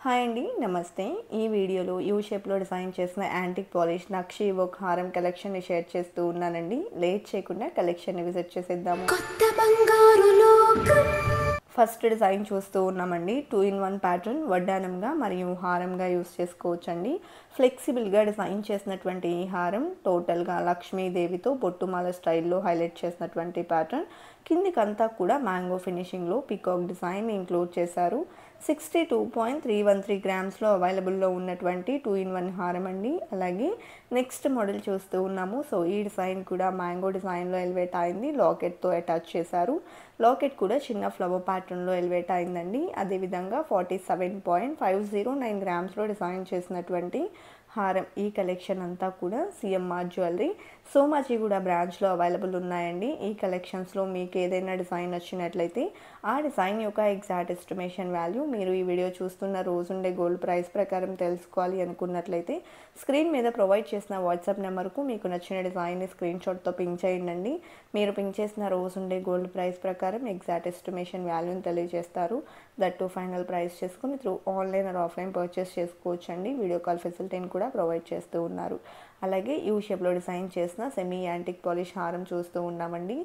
Hi అండి, నమస్తే. ఈ వీడియోలో యూ షేప్లో డిజైన్ చేసిన యాంటిక్ పాలిష్ నక్షి వర్క్ హారం కలెక్షన్ని షేర్ చేస్తూ ఉన్నానండి. లేట్ చేయకుండా కలెక్షన్ని విజిట్ చేసేద్దాము. కొత్త బంగారు లోకం. ఫస్ట్ డిజైన్ చూస్తూ ఉన్నామండి. 2-in-1 ప్యాటర్న్ వడ్డానంగా మరియు హారంగా యూస్ చేసుకోవచ్చండి. ఫ్లెక్సిబుల్గా డిజైన్ చేసినటువంటి ఈ హారం టోటల్గా లక్ష్మీదేవితో బొట్టుమాల స్టైల్లో హైలైట్ చేసినటువంటి ప్యాటర్న్. కిందికంతా కూడా మ్యాంగో ఫినిషింగ్లో పికాక్ డిజైన్ ఇంక్లూడ్ చేశారు. 62.313 గ్రామ్స్లో అవైలబుల్లో ఉన్నటువంటి 2-in-1 హారం అండి. అలాగే నెక్స్ట్ మోడల్ చూస్తూ ఉన్నాము. సో ఈ డిజైన్ కూడా మ్యాంగో డిజైన్లో ఎలివేట్ అయింది. లాకెట్తో అటాచ్ చేశారు. లాకెట్ కూడా చిన్న ఫ్లవర్ ప్యాటర్న్లో ఎలివేట్ అయిందండి. అదేవిధంగా 47.509 గ్రామ్స్లో డిజైన్ చేసినటువంటి హారం. ఈ కలెక్షన్ అంతా కూడా సిఎంఆర్ జ్యువెలరీ సోమాజిగూడ బ్రాంచ్లో అవైలబుల్ ఉన్నాయండి. ఈ కలెక్షన్స్లో మీకు ఏదైనా డిజైన్ నచ్చినట్లయితే ఆ డిజైన్ యొక్క ఎగ్జాక్ట్ ఎస్టిమేషన్ వాల్యూ మీరు ఈ వీడియో చూస్తున్న రోజుండే గోల్డ్ ప్రైస్ ప్రకారం తెలుసుకోవాలి అనుకున్నట్లయితే స్క్రీన్ మీద ప్రొవైడ్ చేసిన వాట్సాప్ నెంబర్కు మీకు నచ్చిన డిజైన్ని స్క్రీన్ షాట్తో పింక్ చేయండి. మీరు పింక్ చేసిన రోజుండే గోల్డ్ ప్రైస్ ప్రకారం ఎగ్జాక్ట్ ఎస్టిమేషన్ వాల్యూని తెలియజేస్తారు. దట్టు ఫైనల్ ప్రైస్ చేసుకుని through online or offline purchase చేసుకోవచ్చండి. వీడియో కాల్ ఫెసిలిటీని కూడా ప్రొవైడ్ చేస్తూ ఉన్నారు. అలాగే యూ షేప్లో డిజైన్ చేసిన సెమీ యాంటిక్ పాలిష్ హారం చూస్తూ ఉన్నామండి.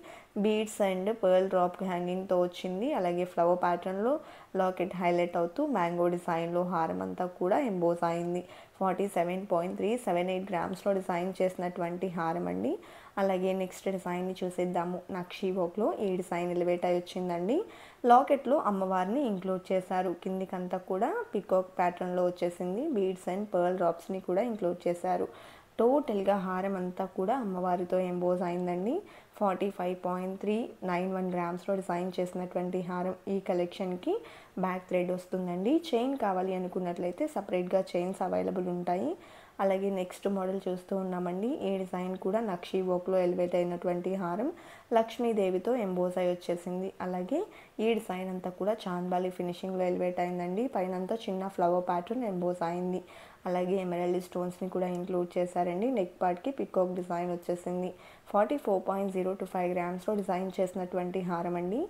బీడ్స్ అండ్ పర్ల్ డ్రాప్ హ్యాంగింగ్తో వచ్చింది. అలాగే ఫ్లవర్ ప్యాటర్న్లో లాకెట్ హైలైట్ అవుతూ మ్యాంగో డిజైన్లో హారం అంతా కూడా ఎంబోస్ అయింది. 47.378 గ్రామ్స్లో డిజైన్ చేసినటువంటి హారం అండి. అలాగే నెక్స్ట్ డిజైన్ని చూసేద్దాము. నక్షి వర్క్లో ఈ డిజైన్ ఎలివేట్ అయి వచ్చిందండి. లాకెట్లో అమ్మవారిని ఇంక్లూడ్ చేశారు. కిందికంతా కూడా పికాక్ ప్యాటర్న్లో వచ్చేసింది. బీడ్స్ అండ్ పర్ల్ డ్రాప్స్ని కూడా ఇంక్లూడ్ చేశారు. టోటల్గా హారం అంతా కూడా అమ్మవారితో ఎంబోజ్ అయిందండి. 45.391 గ్రామ్స్లో డిజైన్ చేసినటువంటి హారం. ఈ కలెక్షన్కి బ్యాక్ థ్రెడ్ వస్తుందండి. చైన్ కావాలి అనుకున్నట్లయితే సపరేట్గా చైన్స్ అవైలబుల్ ఉంటాయి. అలాగే నెక్స్ట్ మోడల్ చూస్తూ ఉన్నామండి. ఈ డిజైన్ కూడా నక్షి వర్క్లో ఎలివేట్ అయినటువంటి హారం. లక్ష్మీదేవితో ఎంబోస్ అయి వచ్చేసింది. అలాగే ఈ డిజైన్ అంతా కూడా చాంద్బాలి ఫినిషింగ్లో ఎలివేట్ అయిందండి. పైనంతా చిన్న ఫ్లవర్ ప్యాటర్న్ ఎంబోస్ అయింది. అలాగే ఎమరాల్డ్ స్టోన్స్ని కూడా ఇంక్లూడ్ చేశారండి. నెక్ పార్ట్కి పికాక్ డిజైన్ వచ్చేసింది. 44.025 గ్రామ్స్లో డిజైన్ చేసినటువంటి హారం అండి.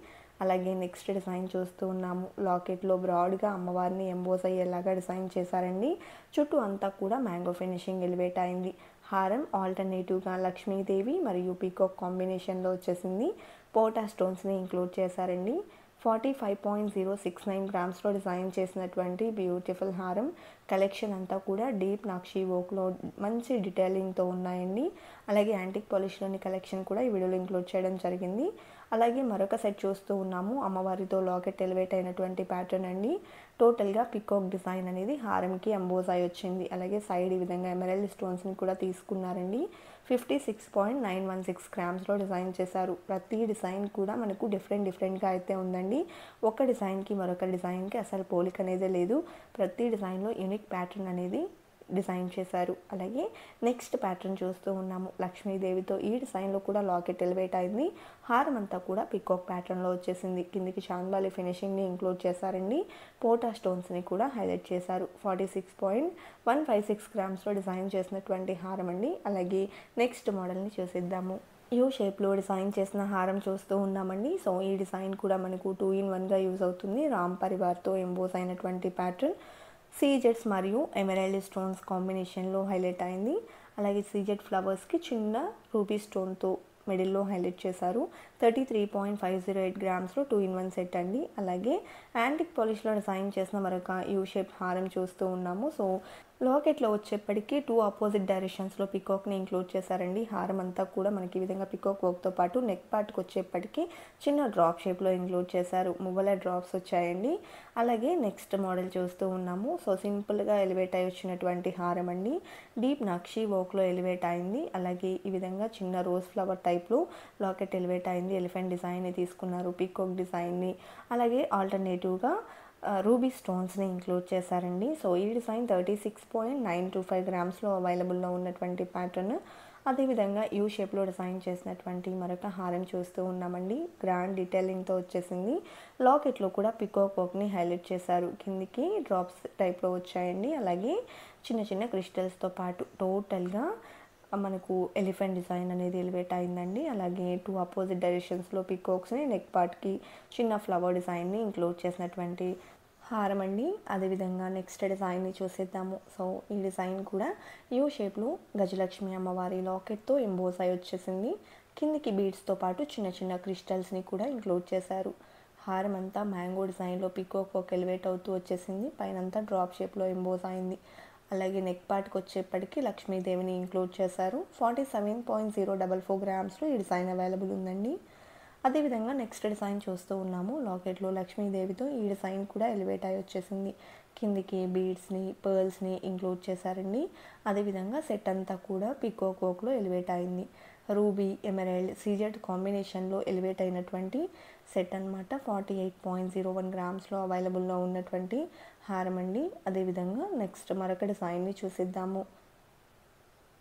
అలాగే నెక్స్ట్ డిజైన్ చూస్తూ ఉన్నాము. లాకెట్లో బ్రాడ్గా అమ్మవారిని ఎంబోస్ అయ్యేలాగా డిజైన్ చేశారండి. చుట్టూ అంతా కూడా మ్యాంగో ఫినిషింగ్ ఎలివేట్ అయింది. హారం ఆల్టర్నేటివ్గా లక్ష్మీదేవి మరియు పీకాక్ కాంబినేషన్లో వచ్చేసింది. పోటా స్టోన్స్ని ఇంక్లూడ్ చేశారండి. 45.069 గ్రామ్స్లో డిజైన్ చేసినటువంటి బ్యూటిఫుల్ హారం. కలెక్షన్ అంతా కూడా డీప్ నక్షి వర్క్లో మంచి డీటెయిలింగ్తో ఉన్నాయండి. అలాగే యాంటిక్ పాలిష్లోని కలెక్షన్ కూడా ఈ వీడియోలో ఇంక్లూడ్ చేయడం జరిగింది. అలాగే మరొక సెట్ చూస్తూ ఉన్నాము. అమ్మవారితో లాకెట్ ఎలివేట్ అయినటువంటి ప్యాటర్న్ అండి. టోటల్గా పికాక్ డిజైన్ అనేది హారంకి ఎంబోజ్ అయి వచ్చింది. అలాగే సైడ్ ఈ విధంగా ఎమరాల్డ్ స్టోన్స్ని కూడా తీసుకున్నారండి. 56.916 గ్రామ్స్లో డిజైన్ చేశారు. ప్రతి డిజైన్ కూడా మనకు డిఫరెంట్గా అయితే ఉందండి. ఒక డిజైన్కి మరొక డిజైన్కి అసలు పోలిక అనేది లేదు. ప్రతి డిజైన్లో యూనిక్ ప్యాటర్న్ అనేది డిజైన్ చేశారు. అలాగే నెక్స్ట్ ప్యాటర్న్ చూస్తూ ఉన్నాము. లక్ష్మీదేవితో ఈ డిజైన్లో కూడా లాకెట్ ఎలివేట్ అయింది. హారం అంతా కూడా పికాక్ ప్యాటర్న్లో వచ్చేసింది. కిందికి చాంద్బాలి ఫినిషింగ్ని ఇంక్లూడ్ చేశారండి. పోటా స్టోన్స్ని కూడా హైలైట్ చేశారు. 46.156 గ్రామ్స్లో డిజైన్ చేసినటువంటి హారం అండి. అలాగే నెక్స్ట్ మోడల్ని చూసేద్దాము. యూ షేప్లో డిజైన్ చేసిన హారం చూస్తూ ఉన్నామండి. సో ఈ డిజైన్ కూడా మనకు 2-in-1గా యూజ్ అవుతుంది. రామ్ పరివార్తో ఎంబోస్ అయినటువంటి ప్యాటర్న్. సీజెడ్స్ మరియు ఎమరాల్డ్ స్టోన్స్ కాంబినేషన్లో హైలైట్ అయింది. అలాగే సీజెడ్ ఫ్లవర్స్కి చిన్న రూబీ స్టోన్తో మిడిల్లో హైలైట్ చేశారు. 33.508 గ్రామ్స్లో 2-in-1 సెట్ అండి. అలాగే యాంటిక్ పాలిష్లో డిజైన్ చేసిన మరొక యూ షేప్ హారం చూస్తూ ఉన్నాము. సో లాకెట్లో వచ్చేప్పటికీ 2 ఆపోజిట్ డైరెక్షన్స్లో పికాక్ని ఇంక్లూడ్ చేశారండి. హారం అంతా కూడా మనకి ఈ విధంగా పికాక్ వర్క్తో పాటు నెక్ పార్ట్కి వచ్చేప్పటికీ చిన్న డ్రాప్ షేప్లో ఇంక్లూడ్ చేశారు. మువ్వల డ్రాప్స్ వచ్చాయండి. అలాగే నెక్స్ట్ మోడల్ చూస్తూ ఉన్నాము. సో సింపుల్గా ఎలివేట్ అయి వచ్చినటువంటి హారం అండి. డీప్ నక్షి వర్క్లో ఎలివేట్ అయింది. అలాగే ఈ విధంగా చిన్న రోజ్ ఫ్లవర్ టైప్లో లాకెట్ ఎలివేట్ అయింది. ఎలిఫెంట్ డిజైన్ని తీసుకున్నారు. పీకాక్ డిజైన్ని అలాగే ఆల్టర్నేటివ్గా రూబీ స్టోన్స్ని ఇంక్లూడ్ చేశారండి. సో ఈ డిజైన్ 36.925 గ్రామ్స్లో అవైలబుల్లో ఉన్నటువంటి ప్యాటర్న్. అదేవిధంగా యూ షేప్లో డిజైన్ చేసినటువంటి మరొక హారం చూస్తూ ఉన్నామండి. గ్రాండ్ డీటెయిలింగ్తో వచ్చేసింది. లాకెట్లో కూడా పికాక్ వర్క్ని హైలైట్ చేశారు. కిందికి డ్రాప్స్ టైప్లో వచ్చాయండి. అలాగే చిన్న క్రిస్టల్స్తో పాటు టోటల్గా మనకు ఎలిఫెంట్ డిజైన్ అనేది ఎలివేట్ అయిందండి. అలాగే 2 ఆపోజిట్ డైరెక్షన్స్లో పికాక్స్ని నెక్ పార్ట్కి చిన్న ఫ్లవర్ డిజైన్ని ఇంక్లూడ్ చేసినటువంటి హారం అండి. అదేవిధంగా నెక్స్ట్ డిజైన్ని చూసేద్దాము. సో ఈ డిజైన్ కూడా యూ షేప్లో గజలక్ష్మి అమ్మవారి లాకెట్తో ఎంబోస్ అయి వచ్చేసింది. కిందికి బీడ్స్తో పాటు చిన్న చిన్న క్రిస్టల్స్ని కూడా ఇంక్లూడ్ చేశారు. హారం అంతా మ్యాంగో డిజైన్లో పికాక్ ఎలివేట్ అవుతూ వచ్చేసింది. పైనంతా డ్రాప్ షేప్లో ఎంబోస్ అయింది. అలాగే నెక్ పార్ట్కి వచ్చేప్పటికి లక్ష్మీదేవిని ఇంక్లూడ్ చేశారు. 47.044 గ్రామ్స్లో ఈ డిజైన్ అవైలబుల్ ఉందండి. అదేవిధంగా నెక్స్ట్ డిజైన్ చూస్తూ ఉన్నాము. లాకెట్లో లక్ష్మీదేవితో ఈ డిజైన్ కూడా ఎలివేట్ అయి వచ్చేసింది. కిందికి బీడ్స్ని పర్ల్స్ని ఇంక్లూడ్ చేశారండి. అదేవిధంగా సెట్ అంతా కూడా పికాక్లో ఎలివేట్ అయింది. రూబీ ఎమరాల్డ్ సీజెడ్ కాంబినేషన్లో ఎలివేట్ అయినటువంటి సెట్ అనమాట. 48.01 గ్రామ్స్లో అవైలబుల్లో ఉన్నటువంటి హారం అండి. అదేవిధంగా నెక్స్ట్ మరొక డిజైన్ని చూసిద్దాము.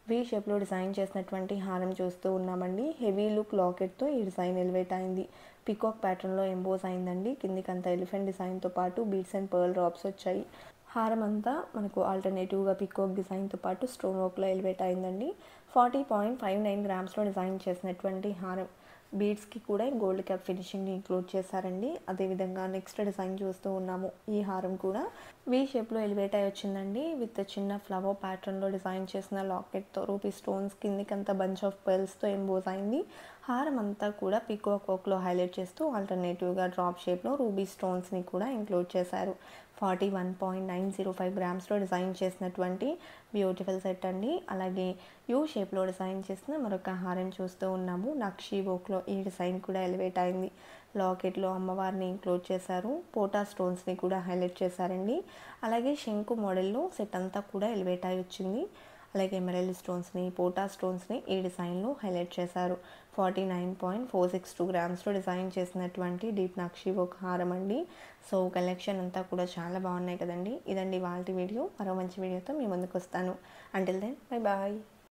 వీ షేప్లో డిజైన్ చేసినటువంటి హారం చూస్తూ ఉన్నామండి. హెవీ లుక్ లాకెట్తో ఈ డిజైన్ ఎలివేట్ అయింది. పికాక్ ప్యాటర్న్లో ఎంబోస్ అయిందండి. కిందికంతా ఎలిఫెంట్ డిజైన్తో పాటు బీడ్స్ అండ్ పర్ల్ డ్రాప్స్ వచ్చాయి. హారం అంతా మనకు ఆల్టర్నేటివ్గా పికాక్ డిజైన్తో పాటు స్టోన్ వర్క్లో ఎలివేట్ అయిందండి. 40.59 గ్రామ్స్లో డిజైన్ చేసినటువంటి హారం. బీడ్స్కి కూడా గోల్డ్ క్యాప్ ఫినిషింగ్ని ఇంక్లూడ్ చేశారండి. అదేవిధంగా నెక్స్ట్ డిజైన్ చూస్తూ ఉన్నాము. ఈ హారం కూడా వీ షేప్లో ఎలివేట్ అయి వచ్చిందండి. విత్ చిన్న ఫ్లవర్ ప్యాటర్న్లో డిజైన్ చేసిన లాకెట్తో రూపీ స్టోన్స్ కిందికంతా బంచ్ ఆఫ్ పర్ల్స్తో ఎంబోస్ అయింది. హారం అంతా కూడా పికాక్ వర్క్లో హైలైట్ చేస్తూ ఆల్టర్నేటివ్గా డ్రాప్ షేప్లో రూబీ స్టోన్స్ని కూడా ఇంక్లూడ్ చేశారు. 41.905 గ్రామ్స్లో డిజైన్ చేసినటువంటి బ్యూటిఫుల్ సెట్ అండి. అలాగే యూ షేప్లో డిజైన్ చేసిన మరొక హారం చూస్తూ ఉన్నాము. నక్షీ వర్క్లో ఈ డిజైన్ కూడా ఎలివేట్ అయింది. లాకెట్లో అమ్మవారిని ఇంక్లూడ్ చేశారు. పోటా స్టోన్స్ని కూడా హైలైట్ చేశారండి. అలాగే శంకు మోడల్లో సెట్ అంతా కూడా ఎలివేట్ అయి వచ్చింది. అలాగే ఎమరాల్డ్ స్టోన్స్ని పోటా స్టోన్స్ని ఈ డిజైన్లో హైలైట్ చేశారు. 49.462 గ్రామ్స్లో డిజైన్ చేసినటువంటి డీప్ నక్షీ వర్క్ హారం అండి. సో కలెక్షన్ అంతా కూడా చాలా బాగున్నాయి కదండి. ఇదండి వాళ్ళ వీడియో. మరో మంచి వీడియోతో మీ ముందుకు వస్తాను. Until then bye bye.